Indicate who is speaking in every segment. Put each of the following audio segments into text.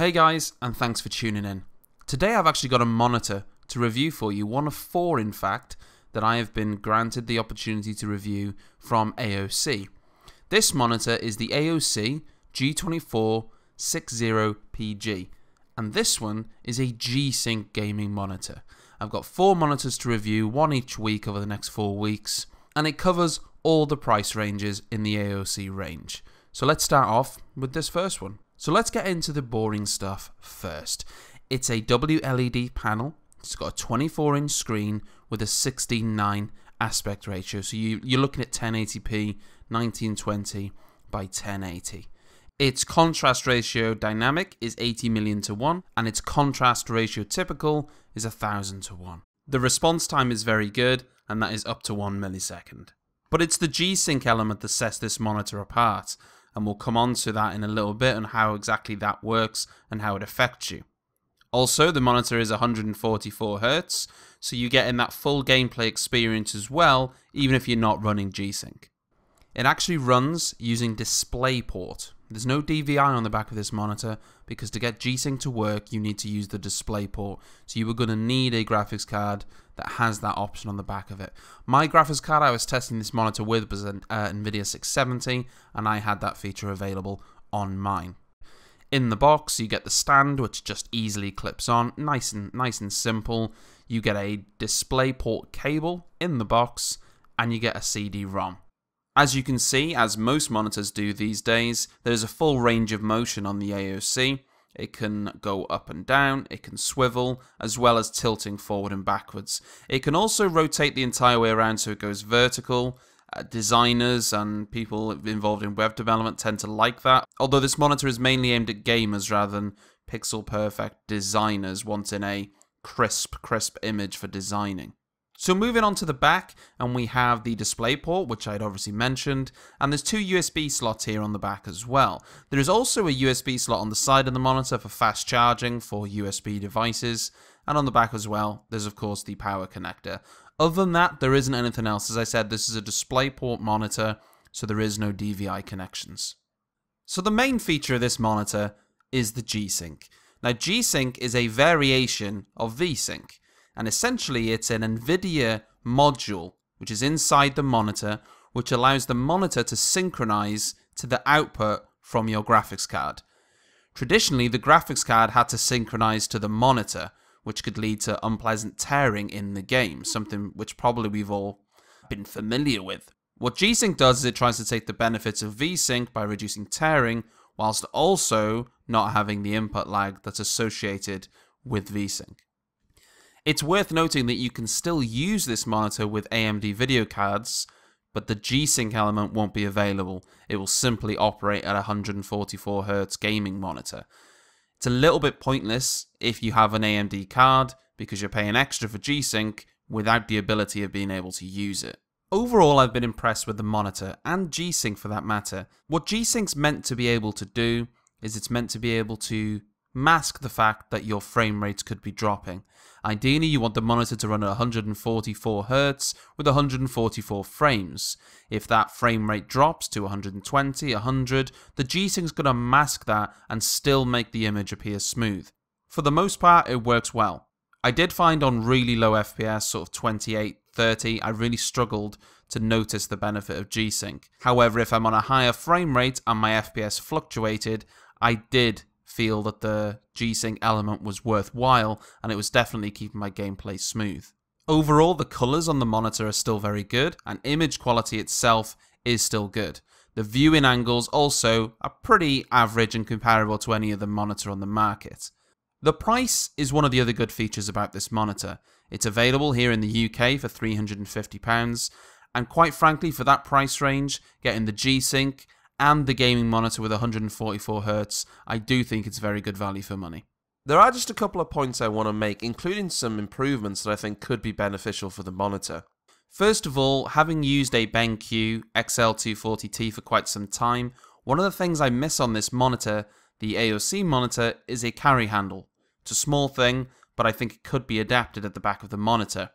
Speaker 1: Hey guys, and thanks for tuning in. Today I've actually got a monitor to review for you, one of 4 in fact, that I have been granted the opportunity to review from AOC. This monitor is the AOC G2460PG, and this one is a GSYNC gaming monitor. I've got 4 monitors to review, one each week over the next 4 weeks, and it covers all the price ranges in the AOC range. So let's start off with this first one. So let's get into the boring stuff first. It's a WLED panel. It's got a 24-inch screen with a 16:9 aspect ratio. So you're looking at 1080p, 1920 by 1080. Its contrast ratio dynamic is 80 million to 1, and its contrast ratio typical is 1000 to 1. The response time is very good, and that is up to 1 millisecond. But it's the GSYNC element that sets this monitor apart, and we'll come on to that in a little bit on how exactly that works and how it affects you. Also, the monitor is 144Hz, so you get in that full gameplay experience as well, even if you're not running GSYNC. It actually runs using Displayport. There's no DVI on the back of this monitor, because to get GSYNC to work, you need to use the Displayport. So you were going to need a graphics card that has that option on the back of it. My graphics card I was testing this monitor with was an NVIDIA 670, and I had that feature available on mine. In the box, you get the stand, which just easily clips on, nice and simple. You get a Displayport cable in the box, and you get a CD-ROM. As you can see, as most monitors do these days, there's a full range of motion on the AOC. It can go up and down, it can swivel, as well as tilting forward and backwards. It can also rotate the entire way around so it goes vertical. Designers and people involved in web development tend to like that, although this monitor is mainly aimed at gamers rather than pixel-perfect designers wanting a crisp image for designing. So moving on to the back, and we have the Displayport, which I'd obviously mentioned, and there's 2 USB slots here on the back as well. There is also a USB slot on the side of the monitor for fast charging for USB devices, and on the back as well, there's of course the power connector. Other than that, there isn't anything else. As I said, this is a Displayport monitor, so there is no DVI connections. So the main feature of this monitor is the GSYNC. Now GSYNC is a variation of VSync. And essentially it's an NVIDIA module which is inside the monitor, which allows the monitor to synchronize to the output from your graphics card. Traditionally, the graphics card had to synchronize to the monitor, which could lead to unpleasant tearing in the game, something which probably we've all been familiar with. What GSYNC does is it tries to take the benefits of VSync by reducing tearing, whilst also not having the input lag that's associated with VSync. It's worth noting that you can still use this monitor with AMD video cards, but the GSYNC element won't be available. It will simply operate at a 144Hz gaming monitor. It's a little bit pointless if you have an AMD card, because you're paying extra for GSYNC without the ability of being able to use it. Overall, I've been impressed with the monitor, and GSYNC for that matter. What GSYNC's meant to be able to do is it's meant to be able to mask the fact that your frame rates could be dropping. Ideally, you want the monitor to run at 144Hz with 144 frames. If that frame rate drops to 120, 100, the GSYNC's going to mask that and still make the image appear smooth. For the most part, it works well. I did find on really low FPS, sort of 28, 30, I really struggled to notice the benefit of GSYNC. However, if I'm on a higher frame rate and my FPS fluctuated, I did feel that the GSYNC element was worthwhile, and it was definitely keeping my gameplay smooth. Overall, the colours on the monitor are still very good, and image quality itself is still good. The viewing angles also are pretty average and comparable to any other monitor on the market. The price is one of the other good features about this monitor. It's available here in the UK for £350, and quite frankly, for that price range, getting the GSYNC and the gaming monitor with 144Hz, I do think it's very good value for money. There are just a couple of points I want to make, including some improvements that I think could be beneficial for the monitor. First of all, having used a BenQ XL240T for quite some time, one of the things I miss on this monitor, the AOC monitor, is a carry handle. It's a small thing, but I think it could be adapted at the back of the monitor.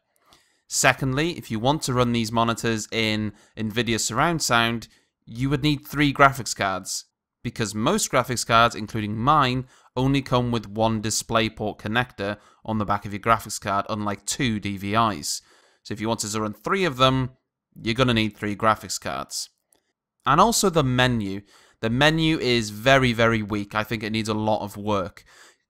Speaker 1: Secondly, if you want to run these monitors in NVIDIA surround sound, you would need 3 graphics cards, because most graphics cards, including mine, only come with one DisplayPort connector on the back of your graphics card, unlike 2 DVIs. So if you wanted to run 3 of them, you're going to need 3 graphics cards. And also the menu. The menu is very, very weak. I think it needs a lot of work.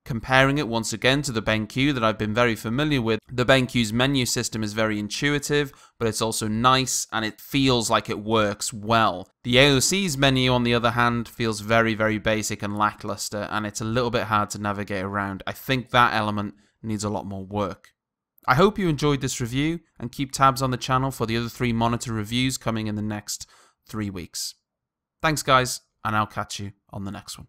Speaker 1: Comparing it once again to the BenQ that I've been very familiar with, the BenQ's menu system is very intuitive, but it's also nice and it feels like it works well. The AOC's menu, on the other hand, feels very, very basic and lackluster, and it's a little bit hard to navigate around. I think that element needs a lot more work. I hope you enjoyed this review, and keep tabs on the channel for the other 3 monitor reviews coming in the next 3 weeks. Thanks guys, and I'll catch you on the next one.